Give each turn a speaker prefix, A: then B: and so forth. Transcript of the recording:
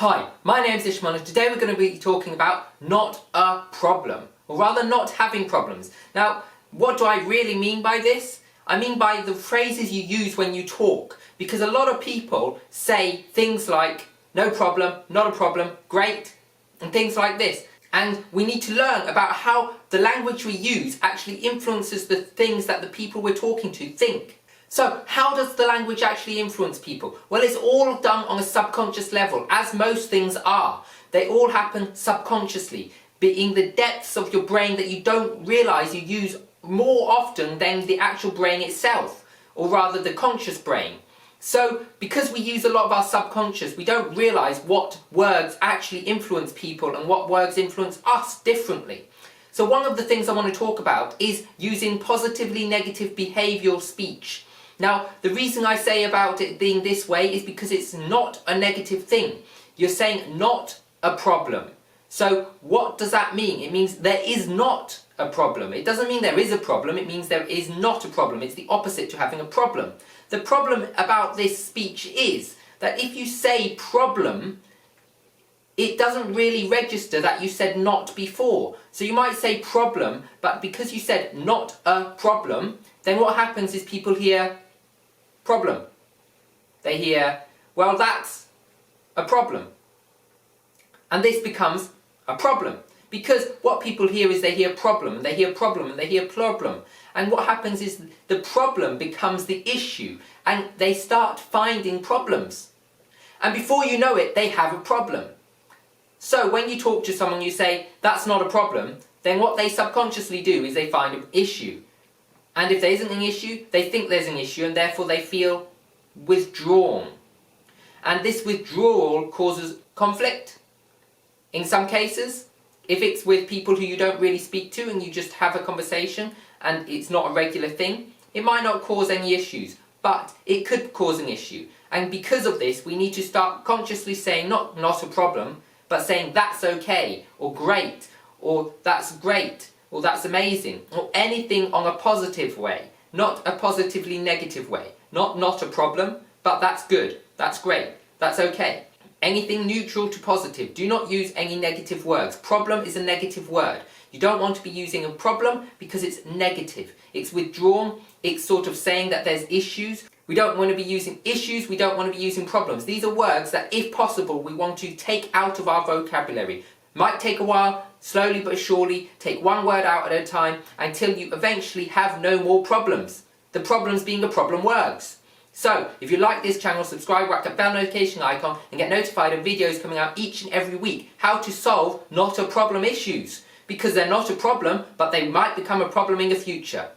A: Hi, my name's Ishmael and today we're going to be talking about not a problem, or rather not having problems. Now, what do I really mean by this? I mean by the phrases you use when you talk, because a lot of people say things like no problem, not a problem, great, and things like this. And we need to learn about how the language we use actually influences the things that the people we're talking to think. So, how does the language actually influence people? Well, it's all done on a subconscious level, as most things are. They all happen subconsciously, being the depths of your brain that you don't realise you use more often than the actual brain itself, or rather the conscious brain. So, because we use a lot of our subconscious, we don't realise what words actually influence people and what words influence us differently. So one of the things I want to talk about is using positively negative behavioural speech. Now, the reason I say about it being this way is because it's not a negative thing. You're saying not a problem. So what does that mean? It means there is not a problem. It doesn't mean there is a problem, it means there is not a problem. It's the opposite to having a problem. The problem about this speech is that if you say problem, it doesn't really register that you said not before. So you might say problem, but because you said not a problem, then what happens is people hear problem. They hear, well, that's a problem. And this becomes a problem. Because what people hear is they hear problem, and they hear problem, and they hear problem. And what happens is the problem becomes the issue, and they start finding problems. And before you know it, they have a problem. So when you talk to someone, you say, that's not a problem, then what they subconsciously do is they find an issue. And if there isn't an issue, they think there's an issue, and therefore they feel withdrawn. And this withdrawal causes conflict. In some cases, if it's with people who you don't really speak to and you just have a conversation and it's not a regular thing, it might not cause any issues, but it could cause an issue. And because of this, we need to start consciously saying not a problem, but saying that's okay, or great, or that's great, or that's amazing, or anything on a positive way, not a positively negative way. Not a problem, but that's good, that's great, that's okay. Anything neutral to positive. Do not use any negative words. Problem is a negative word. You don't want to be using a problem because it's negative. It's withdrawn, it's sort of saying that there's issues. We don't want to be using issues, we don't want to be using problems. These are words that, if possible, we want to take out of our vocabulary. Might take a while, slowly but surely, take one word out at a time until you eventually have no more problems. The problems being the problem words. So, if you like this channel, subscribe, whack that bell notification icon and get notified of videos coming out each and every week. How to solve not a problem issues. Because they're not a problem, but they might become a problem in the future.